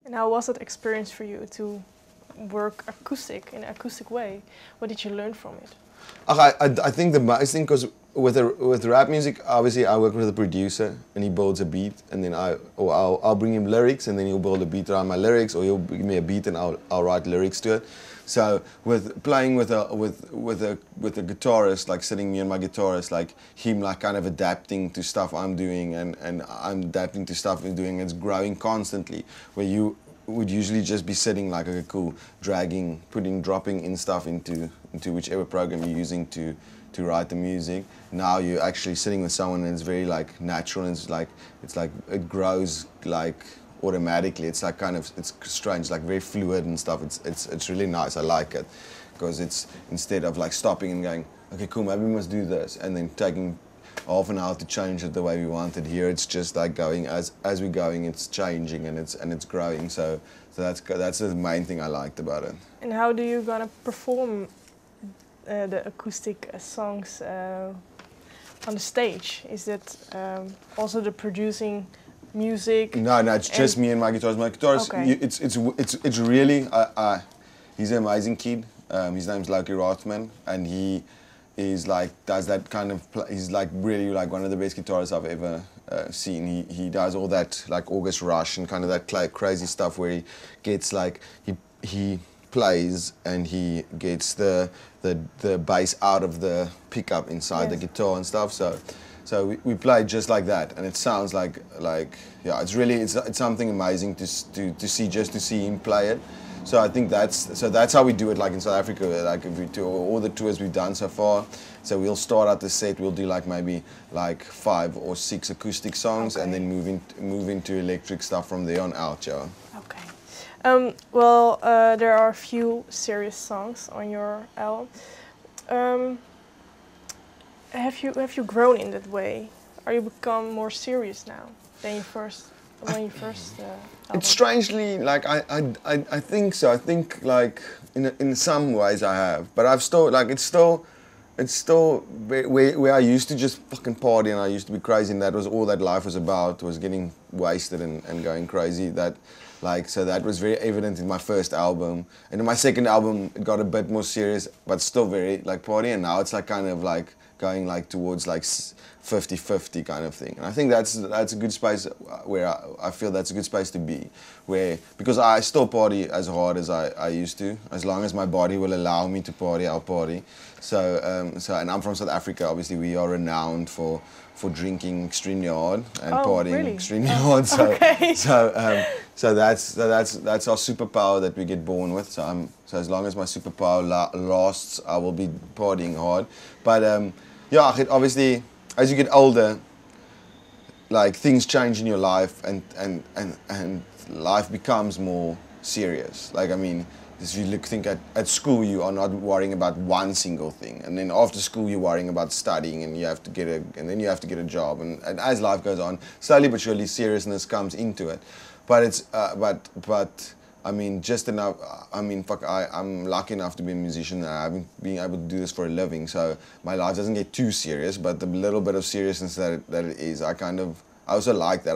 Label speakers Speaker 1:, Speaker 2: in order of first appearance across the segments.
Speaker 1: And how was that experience for you to work acoustic in an acoustic way? What did you learn from it?
Speaker 2: I think the most thing, because with rap music, obviously I work with a producer and he builds a beat, and then I'll bring him lyrics, and then he'll build a beat around my lyrics, or he'll give me a beat and I'll write lyrics to it. So with playing with a guitarist, like sitting me and my guitarist, like him like kind of adapting to stuff I'm doing, and I'm adapting to stuff he's doing, it's growing constantly, where you would usually just be sitting like, okay, cool, dragging, dropping in stuff into whichever program you're using to write the music. Now you're actually sitting with someone and it's very like natural, and it's like it grows like automatically. It's like kind of, it's strange, like very fluid and stuff. It's really nice. I like it because it's, instead of like stopping and going, okay, cool, maybe we must do this, and then taking half an hour to change it the way we want it. Here it's just like going as we're going, it's changing and it's growing. So that's the main thing I liked about it.
Speaker 1: And how do you gonna perform the acoustic songs on the stage? Is that also the producing music?
Speaker 2: No, it's just me and my guitarist. My guitarist,
Speaker 1: okay.
Speaker 2: It's really, he's an amazing kid. His name's Loki Rothman, and he is like, does that kind of, he's like really like one of the best guitarists I've ever seen. He does all that like August Rush and kind of that crazy stuff where he gets like, he plays and he gets the bass out of the pickup inside the guitar and stuff. So we play just like that, and it sounds like yeah, it's really, it's something amazing to see, just to see him play it. So I think that's how we do it, like in South Africa, like if we do all the tours we've done so far. So we'll start out the set, we'll do like maybe like 5 or 6 acoustic songs, and then move into electric stuff from there on out, yeah.
Speaker 1: Okay. Well, there are a few serious songs on your album. Have you grown in that way? Are you become more serious now than you first? When you first
Speaker 2: it's strangely like I think so. I think like in some ways I have, but I've still like it's still where I used to just fucking party and I used to be crazy, and that was all that life was about, was getting wasted and going crazy. That like, so that was very evident in my first album, and in my second album it got a bit more serious, but still very like party. And now it's like kind of like going like towards like 50-50 kind of thing. And I think that's a good space where I feel that's a good space to be, where, because I still party as hard as I used to. As long as my body will allow me to party, I'll party. So and I'm from South Africa. Obviously we are renowned for drinking extremely hard and partying extremely hard. So so that's our superpower that we get born with. So as long as my superpower lasts, I will be partying hard. But yeah, obviously as you get older, like things change in your life, and life becomes more serious. Like, I mean, if you think at school, you are not worrying about one single thing, and then after school you're worrying about studying, and then you have to get a job, and as life goes on, slowly but surely seriousness comes into it. But it's but I mean, just enough. I mean, fuck, I'm lucky enough to be a musician, and I've been able to do this for a living. So my life doesn't get too serious, but the little bit of seriousness that it is, I also like that.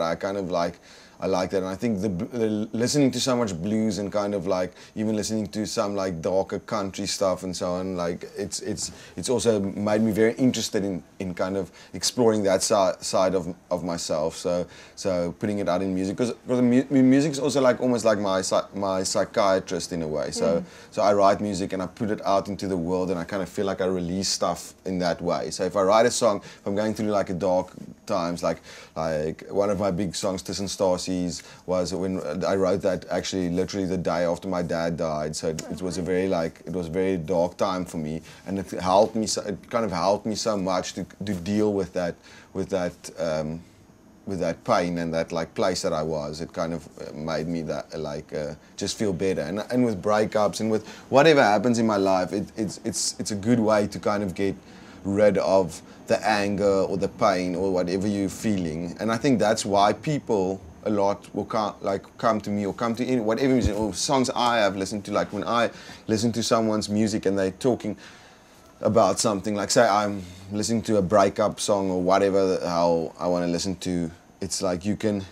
Speaker 2: I like that, and I think the listening to so much blues and kind of like even listening to some like darker country stuff and so on, like it's also made me very interested in kind of exploring that side of myself. So putting it out in music, because music is also like almost like my psychiatrist in a way. So I write music and I put it out into the world, and I kind of feel like I release stuff in that way. So if I write a song, if I'm going through like a dark times, like one of my big songs, Tis and Stars, was when I wrote that actually literally the day after my dad died. So it was a very dark time for me, and it helped me. It kind of helped me so much to deal with that pain and that like place that I was. It kind of made me that just feel better. And with breakups and with whatever happens in my life, it's a good way to kind of get rid of the anger or the pain or whatever you're feeling. And I think that's why people a lot will come to me or come to whatever music or songs I have listened to. Like when I listen to someone's music and they're talking about something, like say I'm listening to a breakup song or whatever how I want to listen to, it's like you can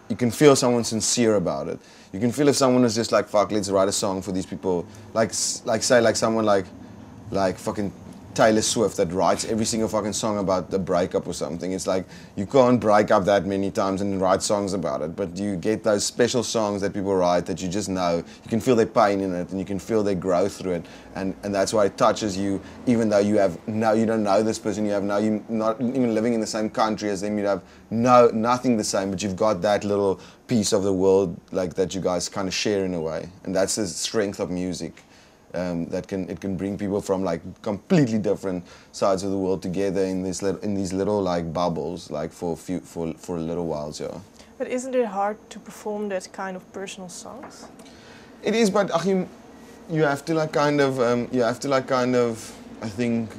Speaker 2: you can feel someone sincere about it. You can feel if someone is just like, fuck, let's write a song for these people. Like say like someone like fucking Taylor Swift that writes every single fucking song about the breakup or something. It's like you can't break up that many times and write songs about it, but you get those special songs that people write that you just know. You can feel their pain in it and you can feel their growth through it, and that's why it touches you, even though you don't know this person, you're not even living in the same country as them, you have nothing the same, but you've got that little piece of the world like that you guys kind of share in a way, and that's the strength of music. That it can bring people from like completely different sides of the world together in these little like bubbles, like for a little while, yeah.
Speaker 1: But isn't it hard to perform that kind of personal songs?
Speaker 2: It is, but Achim, you have to like kind of I think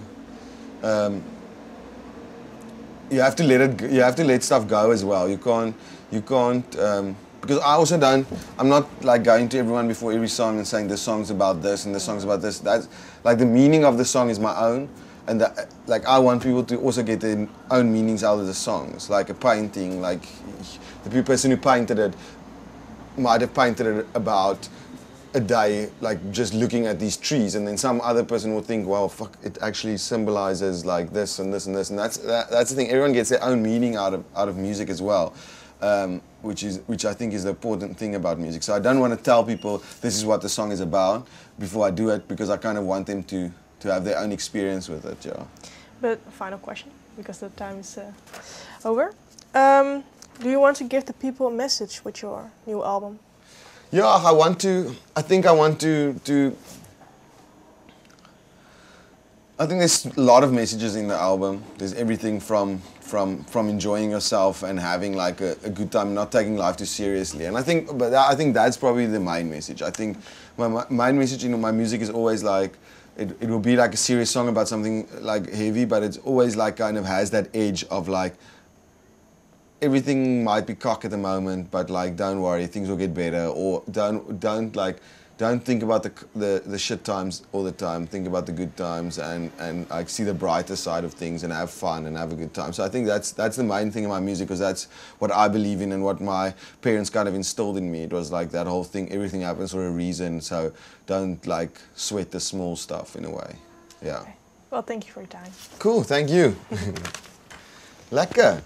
Speaker 2: you have to let stuff go as well. You can't because I also I'm not like going to everyone before every song and saying this song's about this and this song's about this. That's like the meaning of the song is my own, and like I want people to also get their own meanings out of the songs. Like a painting, like the person who painted it might have painted it about a day, like just looking at these trees, and then some other person will think, well, fuck, it actually symbolizes like this and this and this, and that's the thing. Everyone gets their own meaning out of music as well. Which I think is the important thing about music. So I don't want to tell people this is what the song is about before I do it, because I kind of want them to have their own experience with it, yeah.
Speaker 1: But final question, because the time is over. Do you want to give the people a message with your new album?
Speaker 2: Yeah, I think there's a lot of messages in the album. There's everything from enjoying yourself and having like a good time, not taking life too seriously. And I think that's probably the main message. I think my main message in my music is always like, it will be like a serious song about something like heavy, but it's always like kind of has that edge of like, everything might be cock at the moment, but like don't worry, things will get better. Or don't think about the shit times all the time. Think about the good times and like see the brighter side of things and have fun and have a good time. So I think that's the main thing in my music, because that's what I believe in and what my parents kind of instilled in me. It was like that whole thing, everything happens for a reason, so don't like sweat the small stuff in a way. Yeah.
Speaker 1: Okay. Well, thank you for your time.
Speaker 2: Cool, thank you. Lekker.